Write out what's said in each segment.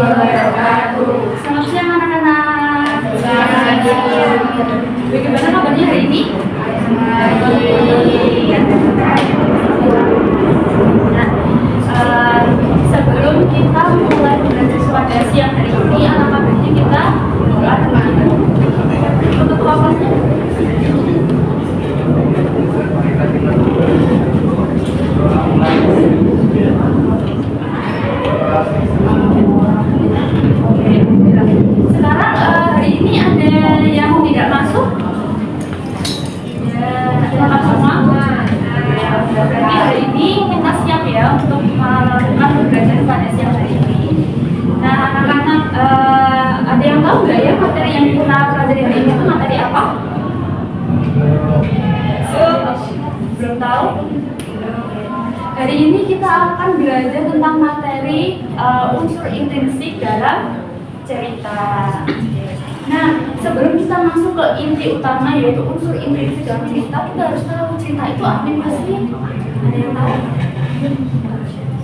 wabarakatuh. Selamat siang anak-anak. Bagaimana kabarnya hari ini? Nah, sebelum kita mulai belajar pada siang hari ini, alangkah baiknya kita berdoa dulu. Untuk kelasnya. Sekarang hari ini ada yang tidak masuk? Selamat semua. Berarti hari ini kita siap ya untuk melakukan pembelajaran pada siang hari ini. Nah, anak-anak ada yang tahu nggak ya materi yang kita pelajari hari ini itu materi apa? Belum tahu? Hari ini kita akan belajar tentang materi unsur intrinsik dalam cerita. Nah, sebelum kita masuk ke inti utama yaitu unsur intrinsik dalam cerita, kita harus tahu cerita itu apa sih? Ada yang tahu?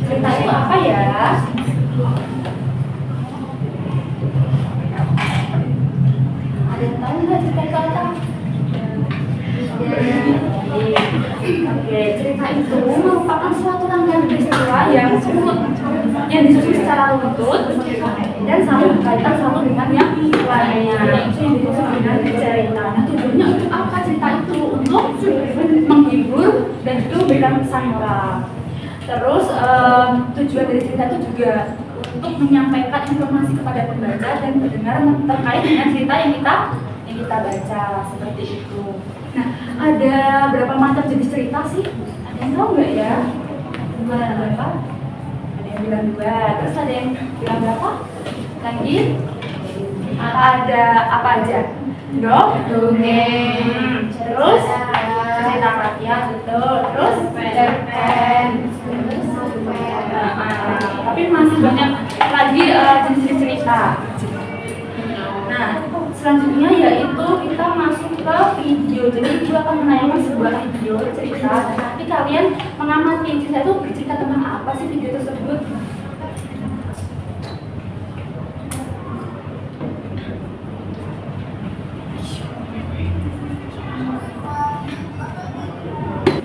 Cerita itu apa ya? Ada yang tahu nggak cerita itu apa? Oke, cerita itu merupakan suatu rangkaian peristiwa yang disusun secara runtut dan saling berkaitan satu dengan yang lainnya. Itu yang disebut dengan cerita. Nah, tujuannya untuk apa cerita itu? Untuk menghibur dan juga memberikan pesan moral. Terus tujuan dari cerita itu juga untuk menyampaikan informasi kepada pembaca dan pendengar terkait dengan cerita yang kita baca, seperti itu. Nah, ada berapa macam jenis cerita sih? Ada yang tahu nggak ya? Ada berapa? Ada yang bilang 2, terus ada yang bilang berapa? Lagi? Ada apa aja? Dongeng. Terus cerita rakyat, betul. Terus cerpen. Tapi masih banyak lagi jenis-jenis cerita. Nah, selanjutnya yaitu kita masuk ke video. Jadi itu akan menayangkan sebuah video cerita. Nanti kalian mengamati cerita itu bercerita tentang apa sih video tersebut.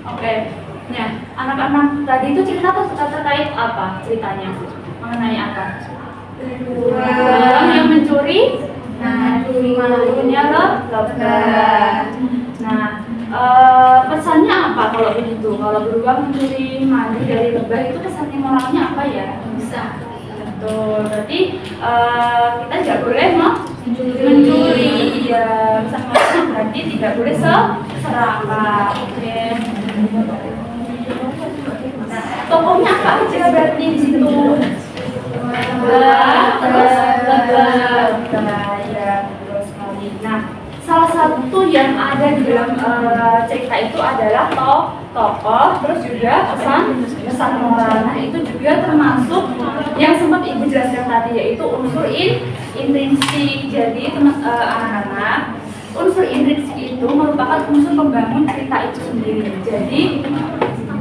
Oke, nah anak-anak tadi itu cerita terkait apa ceritanya? Mengenai apa? Orang yang mencuri. Nah, malunya lobster. Nah, pesannya apa kalau begitu? Kalau beruang mencuri madu dari lebah itu pesannya moralnya apa ya? Bisa. Betul. Berarti kita tidak boleh mencuri. Ya, pesan moralnya berarti tidak boleh serakah. Oke. Nah, tokohnya apa aja berarti di situ? Terus lebah. Nah, salah satu yang ada di dalam cerita itu adalah tokoh, terus juga pesan moral. Nah, itu juga termasuk yang sempat Ibu jelaskan tadi, yaitu unsur intrinsik. Jadi anak-anak, unsur intrinsik itu merupakan unsur pembangun cerita itu sendiri. Jadi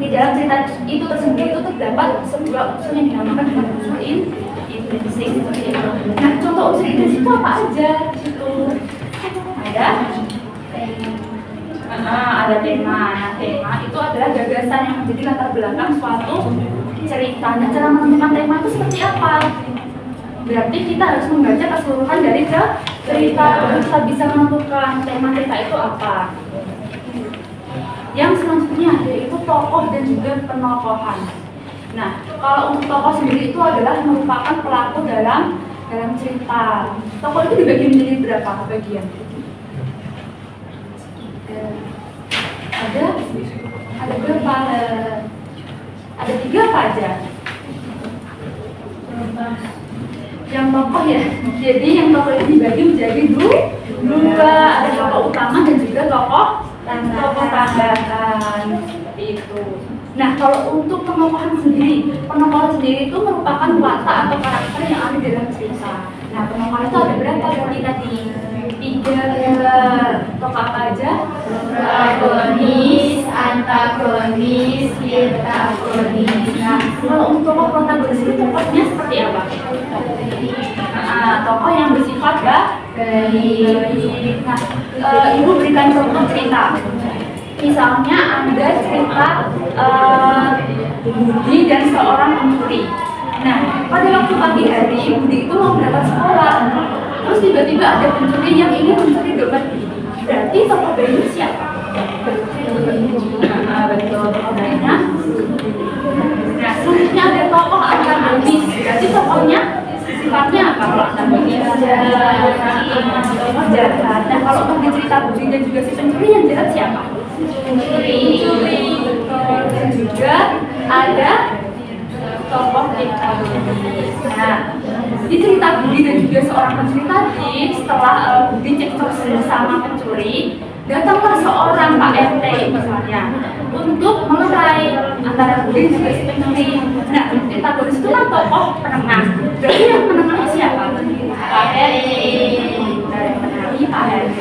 di dalam cerita itu tersendiri itu terdapat sebuah unsur yang dinamakan dengan unsur intrinsik seperti itu. Nah, contoh unsur intrinsik itu apa aja? Ada tema. Nah, tema itu adalah gagasan yang menjadi latar belakang suatu cerita. Nah, cara menentukan tema itu seperti apa? Berarti kita harus membaca keseluruhan dari cerita baru kita bisa menentukan tema cerita itu apa. Yang selanjutnya yaitu tokoh dan juga penokohan. Nah, kalau untuk tokoh sendiri itu adalah merupakan pelaku dalam cerita. Tokoh itu dibagi menjadi berapa bagian? Ada berapa? Ada 3 apa aja? Yang tokoh ya. Jadi yang tokoh ini dibagi menjadi 2. Ada tokoh utama dan juga tokoh tambahan. Seperti itu. Nah, kalau untuk penokohan sendiri itu merupakan watak atau karakter yang ada dalam cerita. Nah, penokohan itu ada berapa tadi? 3. Tokoh apa aja? Protagonis, antagonis, antagonis. Nah, kalau untuk tokoh protagonis itu tokohnya seperti apa? tokoh yang bersifat baik. Nah, Ibu berikan contoh cerita. Misalnya ada cerita Budi dan seorang pencuri. Nah, pada waktu pagi hari Budi itu mau berangkat sekolah. Terus tiba-tiba ada pencuri yang ingin mencuri dompet. Berarti tokoh baiknya siapa? Betul, tokoh baiknya. Nah, selanjutnya ada tokoh antagonis. Berarti tokohnya sifatnya apa? Kalau antagonis jahat. Nah, kalau untuk cerita Budi dan juga si pencuri, yang jahat siapa? Pencuri. Dan juga ada tokoh antagonis. Nah, di cerita Budi dan juga seorang pencuri tadi, setelah Budi cekcok bersama pencuri, datanglah seorang Pak RT misalnya untuk melerai antara Budi dan juga si pencuri. Nah, antagonis itu kan tokoh penengah. Berarti yang menengahnya siapa? Pak RT. Pak RT.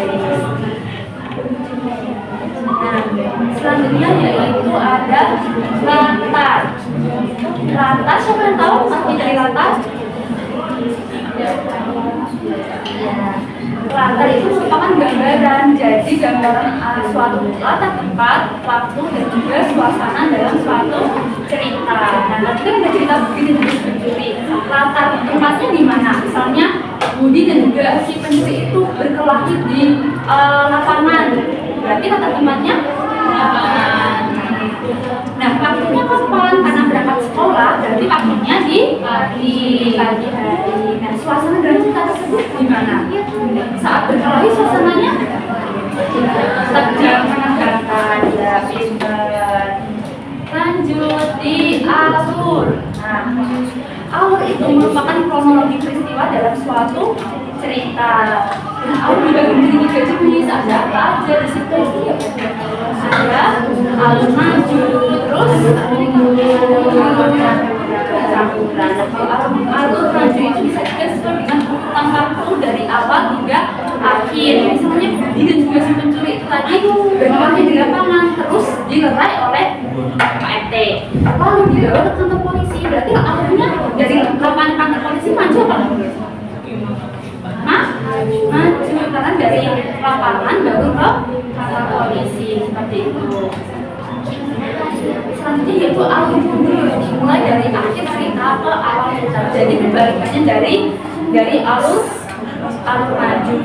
Nah, selanjutnya yaitu ada latar. Latar, siapa yang tahu arti dari latar? Latar itu merupakan gambaran, jadi gambaran suatu latar tempat, waktu, dan juga suasana dalam suatu cerita. Nah, nanti kan ada cerita Budi dan juga pencuri. Latar tempatnya di mana? Misalnya Budi dan juga si pencuri itu berkelahi di lapangan. Berarti latar tempatnya lapangan. Nah, waktunya kapan? Karena berangkat sekolah, berarti waktunya di pagi hari. Nah, suasana dalam cerita tersebut gimana? Saat berkelahi suasananya tegang, menegangkan, ya, pintar. Lanjut di alur. Nah, alur itu merupakan kronologi peristiwa dalam suatu cerita. Nah, alur juga memiliki gaji bunyi ada apa aja di situ? Ada alur maju, terus alur maju itu bisa juga sesuai dengan urutan waktu dari awal hingga akhir. Misalnya Budi dan juga si pencuri itu tadi berkelahi di lapangan, terus dilerai oleh Pak RT, lalu dibawa ke kantor polisi. Berarti alurnya dari lapangan kantor polisi maju apa enggak? Maju, karena dari lapangan baru ke kantor polisi, seperti itu. Selanjutnya yaitu alur mundur, dimulai dari akhir cerita ke awal cerita. Jadi kebalikannya dari alur maju.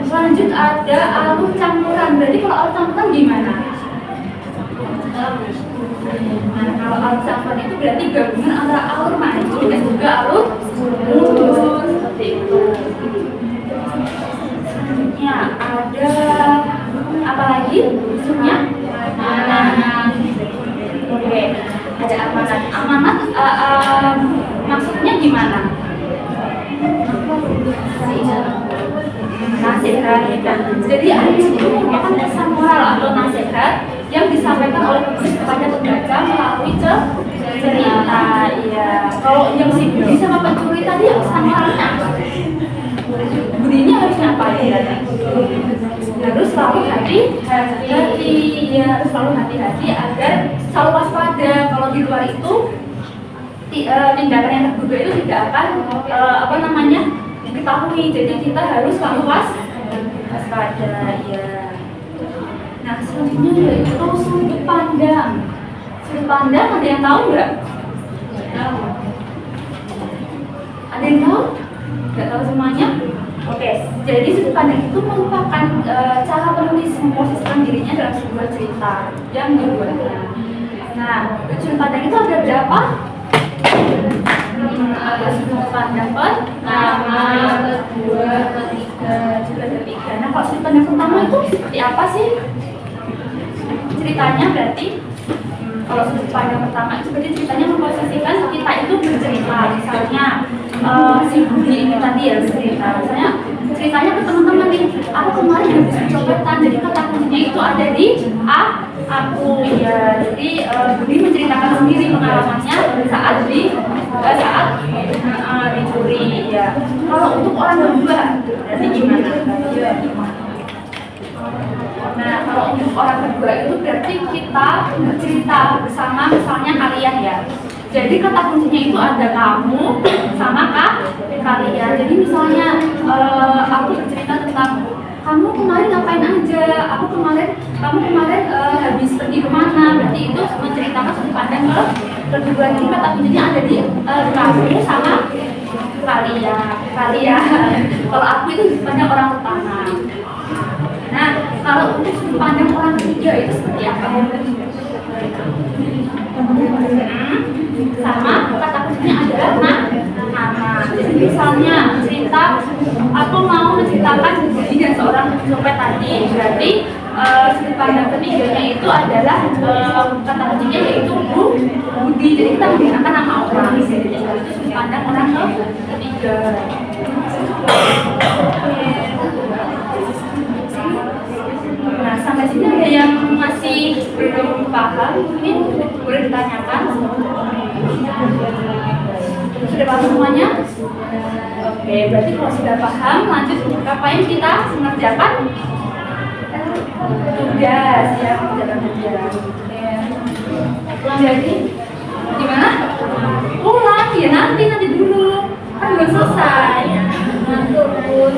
Selanjut ada alur campuran. Berarti kalau alur campuran gimana? Nah, kalau alur campuran itu berarti gabungan antara alur maju dan juga alur mundur, seperti itu. Selanjutnya ada apa lagi? Maksudnya amanat. Oke, ada amanat. Amanat maksudnya gimana? Nasihat. Jadi amanat itu merupakan pesan moral atau nasihat yang disampaikan oleh penulis kepada pembaca melalui cerita. Ya, kalau yang si Budi sama pencuri tadi yang pesan moralnya apa? Budinya harus ngapain? Harus selalu hati-hati, ya, harus selalu hati-hati agar selalu waspada. Kalau di luar itu tindakan yang terduga itu tidak akan diketahui. Jadi kita harus selalu waspada, ya. Nah, selanjutnya yaitu sudut pandang. Sudut pandang ada yang tahu nggak? Ada yang tahu? Nggak tahu semuanya? Oke, jadi sudut pandang itu merupakan cara penulis memposisikan dirinya dalam sebuah cerita yang dibuatnya. Nah, sudut pandang itu ada berapa? Ada sudut pandang pertama, kedua, ketiga, juga ada 3. Nah, kalau sudut pandang pertama itu seperti apa sih? Ceritanya berarti kalau sudut pandang pertama itu berarti ceritanya memposisikan kita itu bercerita. Misalnya si Budi ini tadi ya cerita, misalnya ceritanya ke teman-teman nih, aku kemarin habis kecopetan, jadi kata kuncinya itu ada di aku, ya. Jadi Budi menceritakan sendiri pengalamannya saat dicuri, ya. Kalau untuk orang kedua berarti gimana? Nah, kalau untuk orang kedua itu berarti kita bercerita bersama, misalnya kalian ya. Jadi kata kuncinya itu ada kamu sama kalian. Jadi misalnya aku bercerita tentang kamu kemarin ngapain aja, kamu kemarin habis pergi kemana, berarti itu menceritakan sudut pandang kedua. Jadi kata kuncinya ada di kamu sama kalian. Kalau aku itu sudut pandang orang pertama. Nah, kalau untuk sudut pandang orang ketiga itu seperti apa? Sama kata kuncinya adalah nama. Jadi misalnya cerita, aku mau menceritakan kejadian seorang copet tadi, berarti sudut pandang ketiganya itu adalah kata kuncinya yaitu Budi. Jadi kita menggunakan nama orang. Jadi itu sudut pandang orang ketiga. Nah, sampai sini ada yang masih belum paham, mungkin boleh ditanyakan. Sudah paham semuanya? Oke, berarti kalau sudah paham, lanjut apa yang kita mengerjakan? Tugas, ya, mengerjakan tugas. Pulang jadi gimana? Pulang, ya nanti dulu. Kan belum selesai. Terus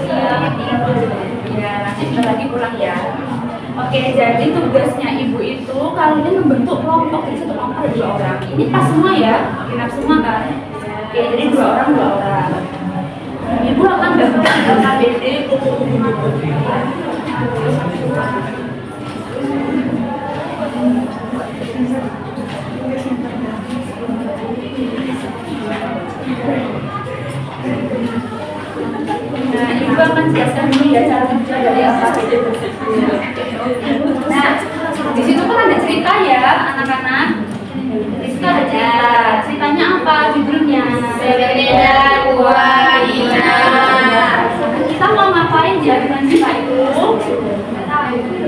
ya, nanti kita lagi pulang ya. Oke, jadi tugasnya ibu itu kali ini membentuk kelompok, jadi satu kelompok ada 2 orang. Ini pas semua ya, genap semua kan? Oke, jadi 2 orang. Ibu akan gabung dengan KBD. Nah, ibu akan jelaskan dulu ya cara kerja dari KBD. Nah, di situ kan ada cerita ya, anak-anak. Di situ ada cerita. Ceritanya apa? Judulnya Berbeda Wahina. Kita mau ngapain di adegan cerita itu?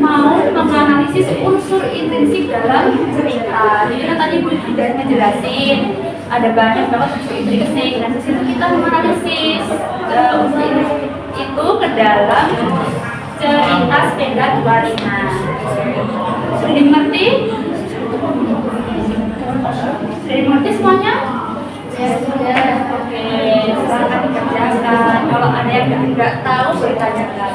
Mau menganalisis unsur intrinsik dalam cerita. Jadi kan tadi Bu sudah ngejelasin ada banyak banget unsur intrinsik. Dan di situ kita menganalisis unsur intrinsik itu ke dalam cerita sepeda 25. Sudah dimengerti? Sudah dimengerti semuanya? Ya sudah. Oke, silakan dikerjakan. Kalau ada yang nggak tahu boleh tanyakan.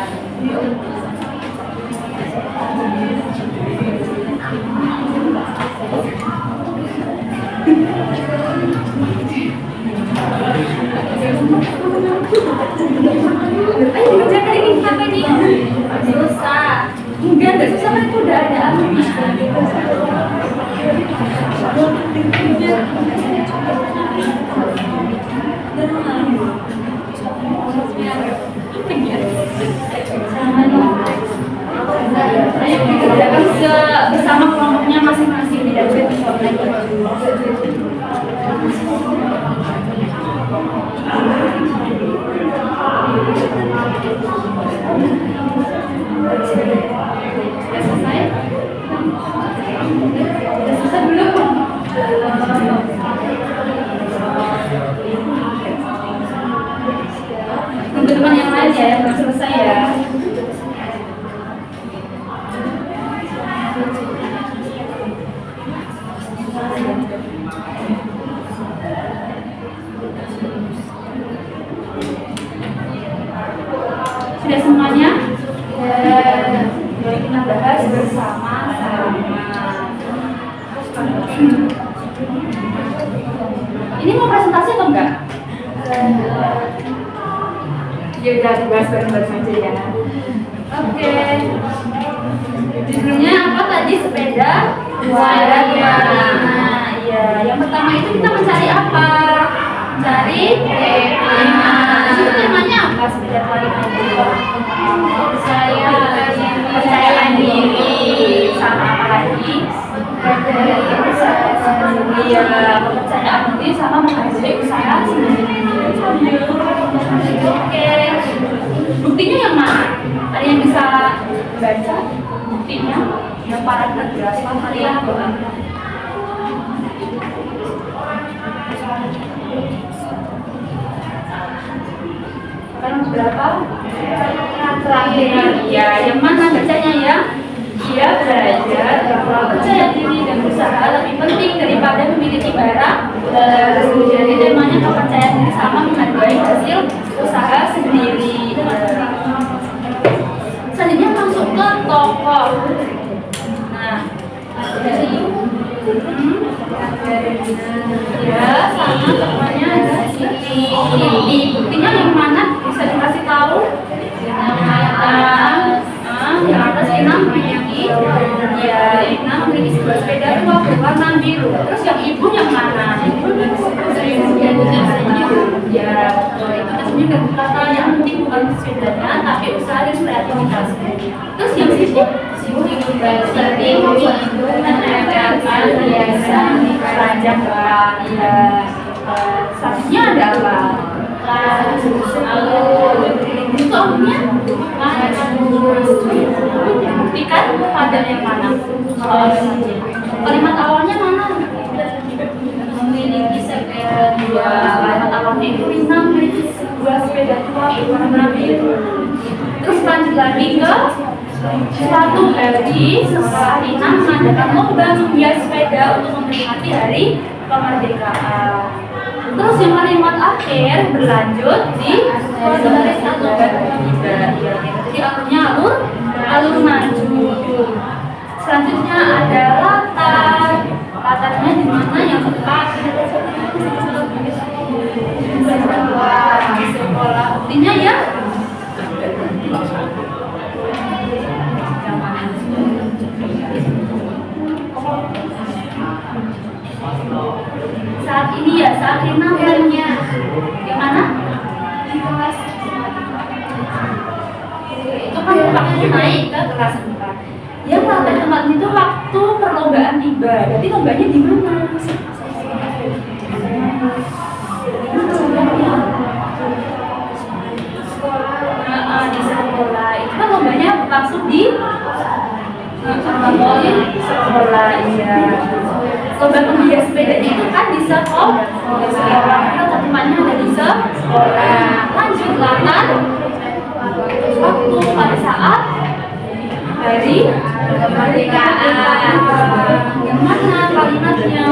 Ayo dikerjakan ini apa nih? Susah. Enggak susah kan itu udah ada anunya. Ayo dikerjakan bersama kelompoknya masing-masing, tidak bisa disorot. Sudah selesai? Sudah selesai belum? Tunggu teman yang lain ya, yang belum selesai ya. Sudah semuanya? Mari kita bahas bersama-sama. Ini mau presentasi atau enggak? Ya udah dibahas bareng-bareng aja ya. Oke. Judulnya apa tadi? Sepeda Wahina. Iya, yang pertama itu kita mencari apa? Mencari tema. Itu temanya apa? Sepeda Wahina itu percaya diri sama apa lagi? Iya, kepercayaan diri sama menghargai usaha sendiri. Oke, buktinya yang mana? Ada yang bisa baca buktinya? Yang paragraf berapa kalian? Sekarang berapa? Terakhir. Ya, yang mana bacanya ya? Ia belajar bahwa percaya diri dan berusaha lebih penting daripada memiliki barang. Jadi temanya kepercayaan diri sama menghargai hasil usaha sendiri. Selanjutnya masuk ke tokoh. Nah, jadi ya sama tokohnya ada Siti. Buktinya yang mana bisa dikasih tahu? Yang atas Ina memiliki memiliki sebuah sepeda tua berwarna biru. Terus yang ibu yang mana? Ibu ya, itu tesnya nggak berkata yang penting bukan sepedanya, tapi usaha dan kreativitas. Terus yang Siti menandakan biasa keranjang ya. Satunya adalah contohnya buktikan pada yang mana? Kalimat awalnya mana? Memiliki sepeda dua. Kalimat awalnya itu Rina memiliki sebuah sepeda tua berwarna biru. Terus lanjut lagi ke suatu hari setelah Rina mengadakan lomba menghias sepeda untuk memperingati hari kemerdekaan. Terus yang kalimat akhir berlanjut di baris atau tiga. Jadi alurnya alur maju. Selanjutnya ada latar. Latarnya di mana yang tepat? Sekolah. Buktinya ya. Saat ini ya, saat Rina berangnya yang mana? Di kelas. Itu kan waktu naik ke kelas 4. Yang pada tempat itu waktu perlombaan tiba. Jadi lombanya di mana? Di sekolah. Itu kan lombanya langsung di sekolah, iya. Lomba penghias sepedanya itu kan di sekolah. Tempatnya ada di sekolah. Lanjut latar. Waktu pada saat hari kemerdekaan. Yang mana kalimatnya?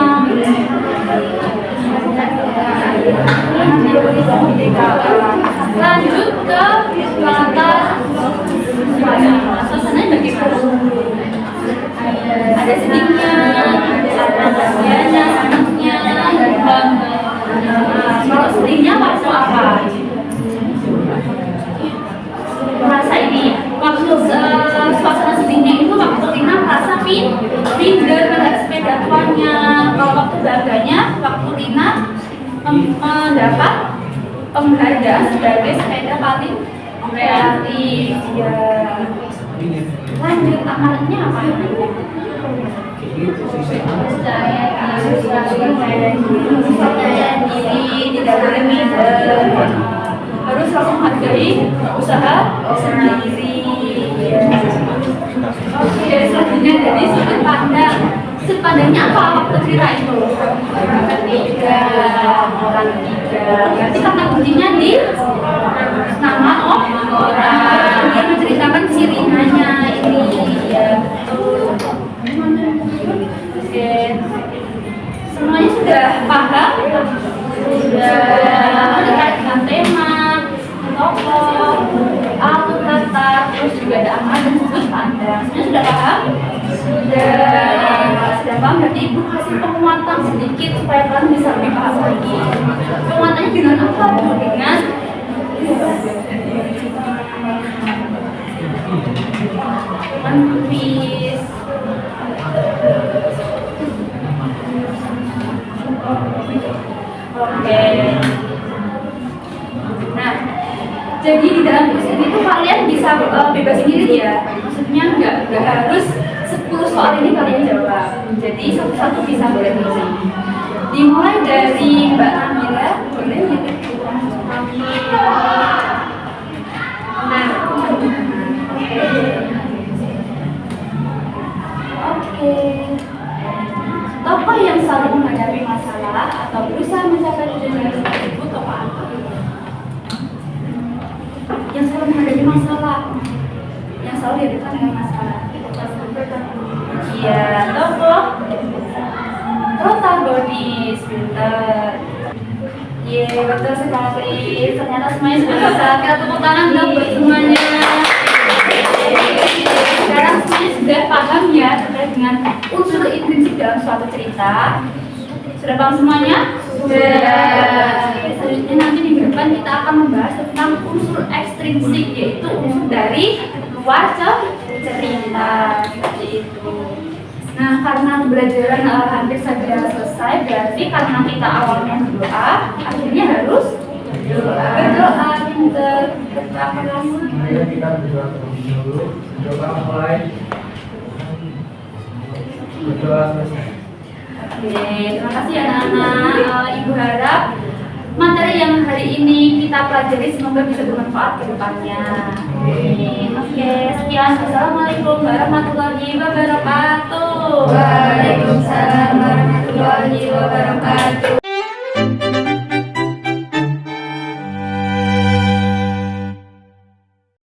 Lanjut ke latar. Suasananya bagaimana? Ada sedihnya, ada bahagianya, senangnya, dan bangga. Kalau sedihnya waktu apa? Merasa ini waktu suasana sedihnya itu waktu Rina merasa pindah pada sepeda tuanya. Kalau waktu bangganya, waktu Rina mendapat penghargaan sebagai sepeda paling kreatif. Ya. Lanjut amalannya apa? Percaya diri, tidak boleh minder, harus selalu menghargai usaha sendiri. Oke, selanjutnya dari sudut pandang. Sudut pandangnya apa waktu cerita itu? Orang ketiga. Berarti kata kuncinya di nama orang. Dia menceritakan sirinanya ini. Ya. Oke. Semuanya sudah paham? Sudah terkait dengan tema, tokoh, alur kata, terus juga ada amalan dan sudut pandang. Semuanya sudah paham? Sudah paham. Berarti ibu kasih penguatan sedikit supaya kalian bisa lebih paham lagi. Penguatannya dengan apa? Dengan kuis. Oke. Nah, jadi di dalam kuis ini tuh kalian bisa bebas sendiri ya. Maksudnya nggak harus 10 soal ini kalian jawab. Jadi satu-satu bisa boleh pilih. Dimulai dari Mbak Amira, boleh ya? Nah, oke. Tokoh yang selalu menghadapi masalah atau berusaha mencapai tujuan tersebut tokoh apa? Yang selalu menghadapi masalah, yang selalu dihadapkan dengan masalah. Iya, tokoh pinter. Ye, betul sekali. Ternyata semuanya sudah bisa. Kita tepuk tangan dong buat semuanya. Sekarang semuanya sudah paham ya terkait dengan unsur intrinsik dalam suatu cerita. Sudah paham semuanya? Sudah. Selanjutnya nanti minggu depan kita akan membahas tentang unsur ekstrinsik, yaitu unsur dari luar cerita seperti itu. Nah, karena pembelajaran hampir saja selesai, berarti karena kita awalnya berdoa, akhirnya harus berdoa. Pinter. Apa lagi? Ayo kita berdoa terlebih dahulu. Berdoa mulai. Berdoa selesai. Oke, terima kasih anak-anak. Ibu harap materi yang hari ini kita pelajari semoga bisa bermanfaat ke depannya. Oke, sekian. Assalamualaikum warahmatullahi wabarakatuh.